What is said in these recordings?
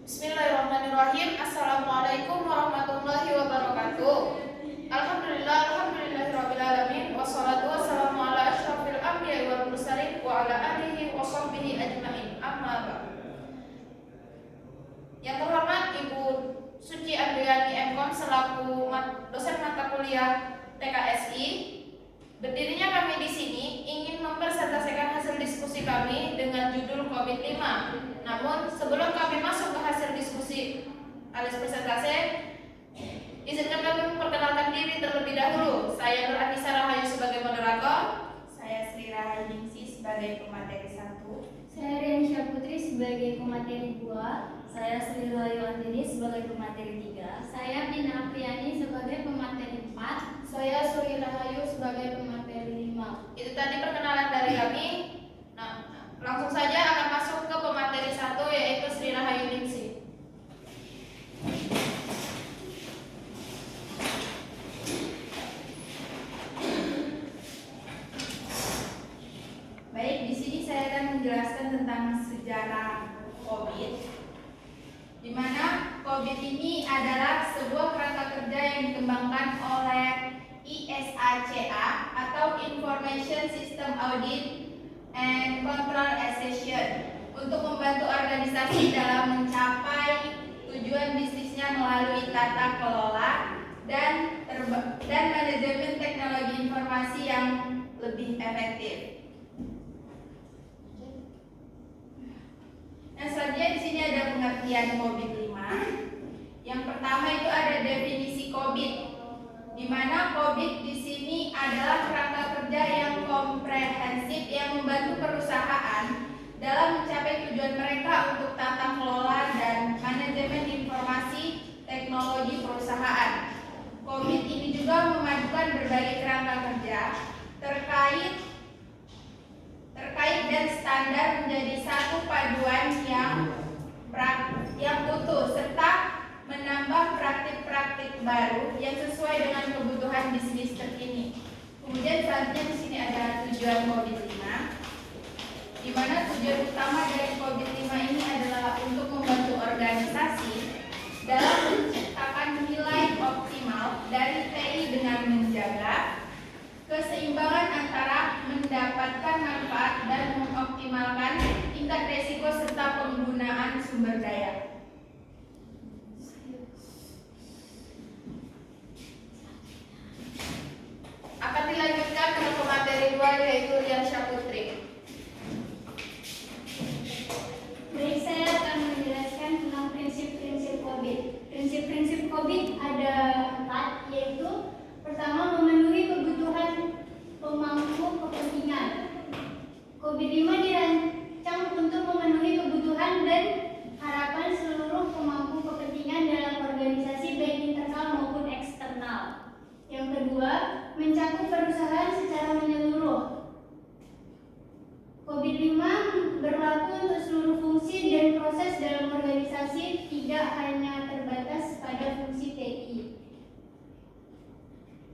Bismillahirrahmanirrahim. Assalamualaikum warahmatullahi wabarakatuh. Alhamdulillahirabbil alamin wassalatu wassalamu ala asyrofil anbiya'i wal mursalin wa ala alihi wa sahbihi ajmain. Amma ba'd. Yang terhormat Ibu Suci Andriani MKom selaku dosen mata kuliah TKSI. Berdirinya kami di sini ingin mempresentasikan hasil diskusi kami dengan judul COVID-5. Namun sebelum kami masuk ke hasil diskusi alias presentasi, izinkan kami memperkenalkan diri terlebih dahulu. Saya Nur Anissa Rahayu sebagai moderator. Saya Sri Rahayu Ningsih sebagai pemateri 1. Saya Riansya Putri sebagai pemateri 2. Saya Sri Rahayu Andini sebagai pemateri 3. Saya Pina Apriani sebagai pemateri 4. Saya Suri Rahayu sebagai pemateri 5. Itu tadi perkenalan dari kami. Nah, langsung saja akan masuk ke pemateri 1 yaitu Sri Rahayu Ningsih. Baik, di sini saya akan menjelaskan tentang sejarah COVID, di mana COVID ini adalah sebuah kerangka kerja yang dikembangkan oleh ISACA atau Information System Audit and Control Association untuk membantu organisasi dalam mencapai tujuan bisnisnya melalui tata kelola dan manajemen teknologi informasi yang lebih efektif. Nah, selanjutnya di sini ada pengertian COVID-5. Yang pertama itu ada definisi COVID, di mana COVID di sini adalah kerangka kerja yang komprehensif yang membantu perusahaan dalam mencapai tujuan mereka untuk tata kelola dan manajemen informasi teknologi perusahaan. COVID ini juga memadukan berbagai kerangka kerja terkait dan standar menjadi satu paduan yang utuh serta menambah praktik-praktik baru yang sesuai dengan kebutuhan bisnis terkini. Kemudian selanjutnya di sini ada tujuan COVID-5, di mana tujuan utama dari COVID-5 ini adalah untuk membantu organisasi dalam menciptakan nilai optimal dari TI dengan menjaga keseimbangan antara mendapatkan manfaat dan mengoptimalkan tingkat resiko serta penggunaan sumber daya. Akan dilanjutkan dengan pemateri 2 yaitu Riansya Putri. Baik, saya akan menjelaskan tentang prinsip-prinsip COVID. Prinsip-prinsip COVID ada 4, yaitu pertama, memenuhi kebutuhan pemangku kepentingan. COVID-5 dirancang untuk memenuhi kebutuhan dan harapan seluruh pemangku kepentingan dalam organisasi baik internal maupun eksternal. Yang kedua, mencakup perusahaan secara menyeluruh. COVID-5 berlaku untuk seluruh fungsi dan proses dalam organisasi, tidak hanya terbatas pada fungsi TI.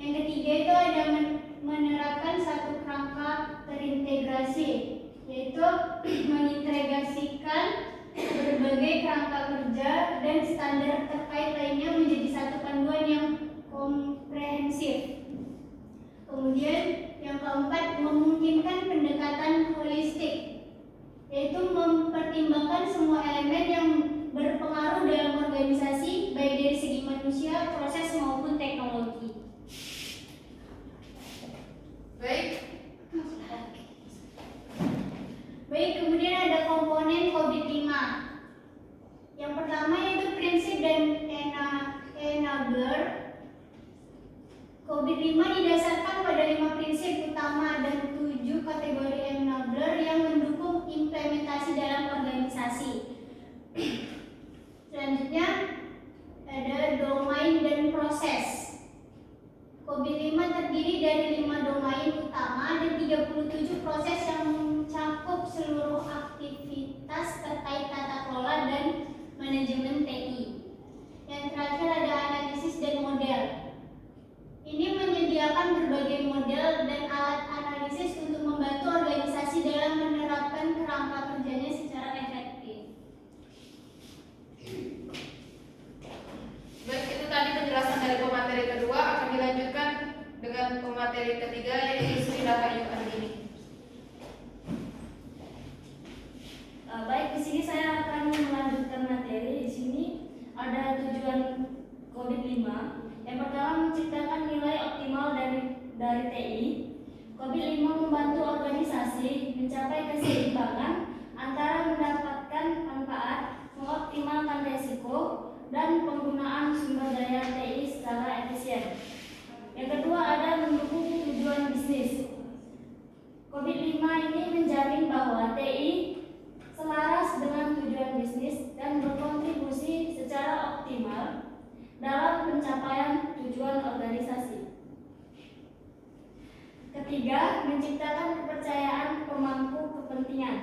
Yang ketiga itu ada menerapkan satu kerangka terintegrasi, yaitu mengintegrasikan berbagai kerangka kerja dan standar terkait lainnya menjadi satu panduan yang komprehensif. Kemudian yang keempat, memungkinkan pendekatan holistik, yaitu mempertimbangkan semua elemen yang berpengaruh dalam organisasi baik dari segi manusia, proses maupun teknologi. Baik, kemudian ada komponen COVID-5. Yang pertama yaitu prinsip dan enabler. COVID-5 didasarkan pada 5 prinsip utama dan 7 kategori enabler yang mendukung implementasi dalam organisasi. pemateri ketiga yaitu Sri Rahayu Andini. Baik, di sini saya akan melanjutkan materi. Di sini ada tujuan COVID-5. Yang pertama, menciptakan nilai optimal dari TI. COVID-5 membantu organisasi mencapai keseimbangan antara mendapatkan manfaat, mengoptimalkan resiko, dan penggunaan sumber daya TI secara efisien. Yang kedua ada mendukung tujuan bisnis. COVID-5 ini menjamin bahwa TI selaras dengan tujuan bisnis dan berkontribusi secara optimal dalam pencapaian tujuan organisasi. Ketiga, menciptakan kepercayaan pemangku kepentingan.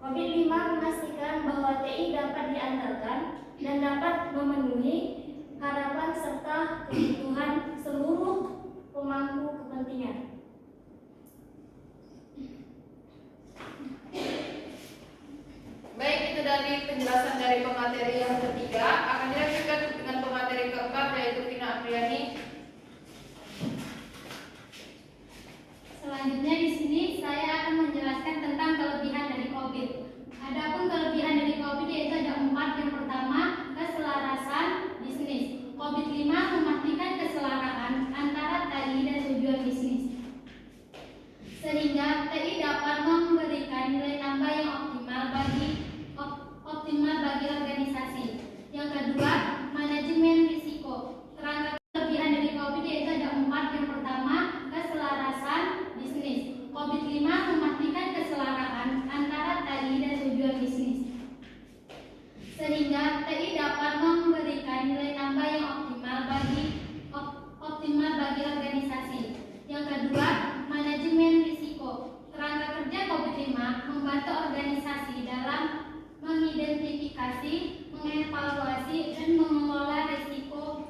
COVID-5 memastikan bahwa TI dapat diandalkan dan dapat memenuhi harapan serta kebutuhan seluruh pemangku kepentingan. Baik, itu dari penjelasan dari pemateri yang ketiga. Akan dilanjutkan dengan pemateri keempat yaitu Vina Apriani. Selanjutnya di sini saya akan menjelaskan tentang kelebihan dari COVID. Adapun kelebihan dari COVID yaitu ada 4. Yang pertama, keselarasan bisnis. COVID-5 memastikan keselaraan antara TI dan tujuan bisnis, sehingga TI dapat memberikan nilai tambah yang optimal bagi organisasi. Yang kedua, manajemen risiko. Kerangka kelebihan dari COVID yaitu ada 4. Yang pertama, keselarasan bisnis. COVID-5 memastikan keselaraan antara TI dan tujuan bisnis, sehingga TI dapat memberikan nilai tambah yang optimal bagi organisasi. Yang kedua, manajemen risiko. Kerangka kerja COVID-5 membantu organisasi dalam mengidentifikasi, mengevaluasi, dan mengelola risiko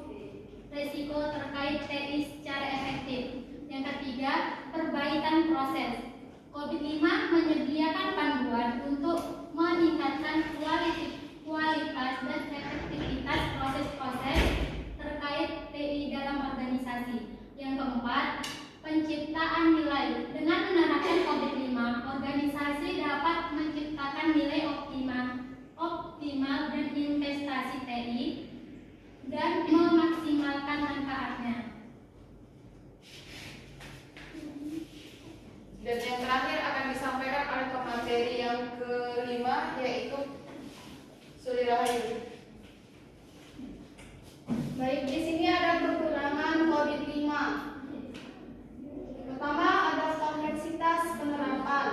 terkait TI secara efektif. Yang ketiga, perbaikan proses. COVID-5 menyediakan panduan untuk meningkatkan kualitas dan efektivitas proses-proses terkait TI dalam organisasi. Yang keempat, penciptaan nilai. Dengan menerapkan COVID-5, organisasi dapat menciptakan nilai optimal dan investasi TI dan memaksimalkan manfaatnya. Dan yang terakhir akan disampaikan oleh pemateri yang kelima yaitu Sri Rahayu. Baik, di sini ada kekurangan COVID-5. Pertama ada kompleksitas penerapan.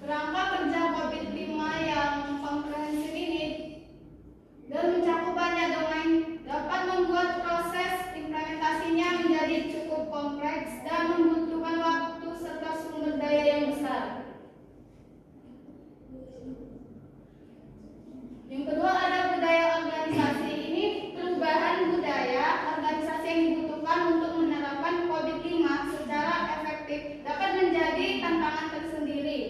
Kerangka kerja COVID-5 yang komprehensif ini dan mencakup banyak domain dapat membuat proses implementasinya menjadi cukup kompleks dan membutuhkan waktu serta sumber daya yang besar. Yang kedua ada budaya organisasi. Ini perubahan budaya organisasi yang dibutuhkan untuk menerapkan COVID-5 secara efektif dapat menjadi tantangan tersendiri,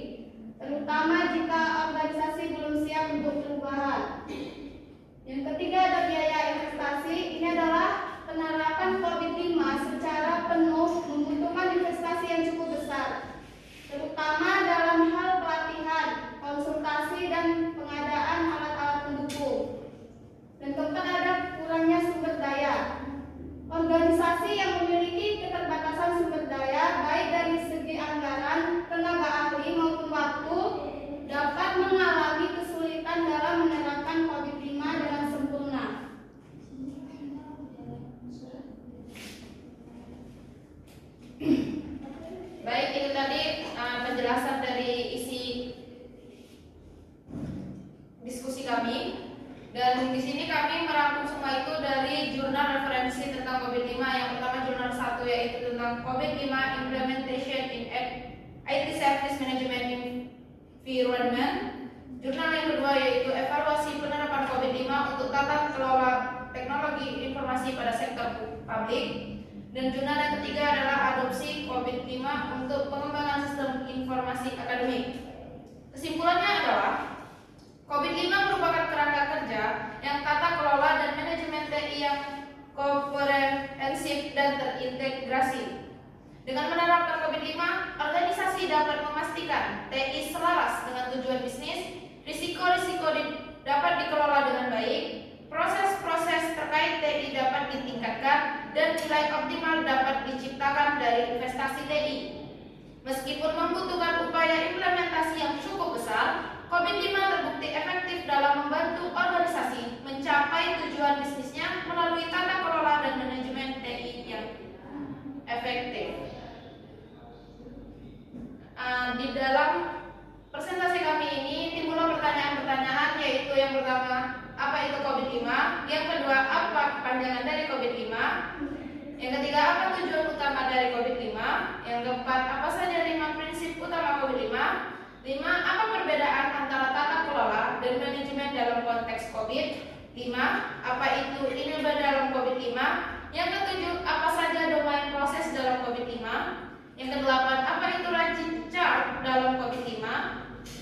terutama jika organisasi belum siap untuk perubahan. Yang ketiga ada biaya investasi. Ini adalah penerapan COVID-5 secara penuh membutuhkan investasi yang cukup besar, terutama dalam hal pelatihan, konsultasi, dan pengadaan alat-alat pendukung. Dan keempat ada kurangnya sumber daya. Organisasi yang memiliki keterbatasan sumber daya baik dari segi anggaran, tenaga ahli maupun waktu dapat mengalami kesulitan dalam menerapkan COVID-5 dengan sempurna. Baik, itu tadi penjelasan dari isi diskusi kami. Dan di sini kami merangkum semua itu dari jurnal referensi tentang COVID-5. Yang pertama jurnal 1 yaitu tentang COVID-5 Implementation in IT Service Management Environment. Jurnal yang kedua yaitu evaluasi penerapan COVID-5 untuk tata kelola teknologi informasi pada sektor publik. Dan jurnal yang ketiga adalah adopsi COVID-5 untuk pengembangan sistem informasi akademik. Kesimpulannya adalah COVID-5 merupakan kerangka kerja yang tata kelola dan manajemen TI yang komprehensif dan terintegrasi. Dengan menerapkan COVID-5, organisasi dapat memastikan TI selaras dengan tujuan bisnis, risiko-risiko dapat dikelola dengan baik, proses-proses terkait TI dapat ditingkatkan, dan nilai optimal dapat diciptakan dari investasi TI. Meskipun membutuhkan upaya implementasi yang cukup besar, COVID-5 terbukti efektif dalam membantu organisasi mencapai tujuan bisnisnya melalui tata kelola dan manajemen TI yang efektif. Di dalam presentasi kami ini timbullah pertanyaan-pertanyaan, yaitu yang pertama, apa itu COVID-5? Yang kedua, apa kepanjangan dari COVID-5? Yang ketiga, apa tujuan utama dari COVID-5? Yang keempat, apa saja 5 prinsip utama COVID-5? 5. Apa perbedaan antara tata kelola dan manajemen dalam konteks COVID? 5. Apa itu INEBA dalam COVID-5? Yang ketujuh, apa saja domain proses dalam COVID-5? Yang kedelapan, apa itu rajin chart dalam COVID-5?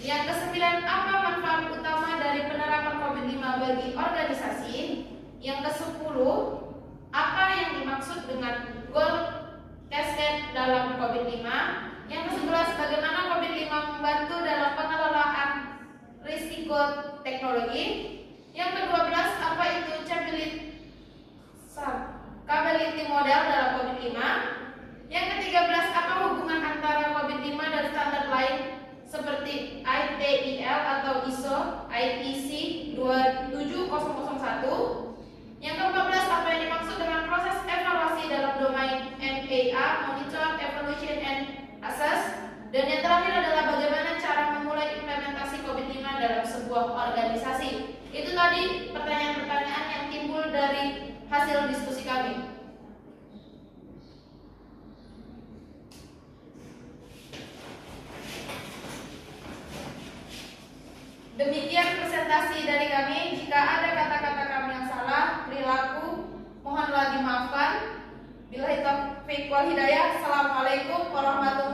Yang kesembilan, apa manfaat utama dari penerapan COVID-5 bagi organisasi? Yang kesepuluh, apa yang dimaksud dengan goal cascade dalam COVID-5? Yang ke-11, bagaimana COVID-5 membantu dalam pengelolaan risiko teknologi? Yang ke-12, apa itu capability model dalam COVID-5? Yang ke-13, apa hubungan antara COVID-5 dan standar lain seperti ITIL atau ISO IPC 27001? Yang ke-14, apa yang dimaksud dengan proses evaluasi dalam domain MAA, Monitor, Evaluation, and Assess? Dan yang terakhir adalah bagaimana cara memulai implementasi COVID-5 dalam sebuah organisasi. Itu tadi pertanyaan-pertanyaan yang timbul dari hasil diskusi kami. Demikian presentasi dari kami. Jika ada kata-kata kami yang salah, perilaku, mohonlah dimaafkan. Billahi taufiq wal hidayah. Assalamualaikum warahmatullahi wabarakatuh.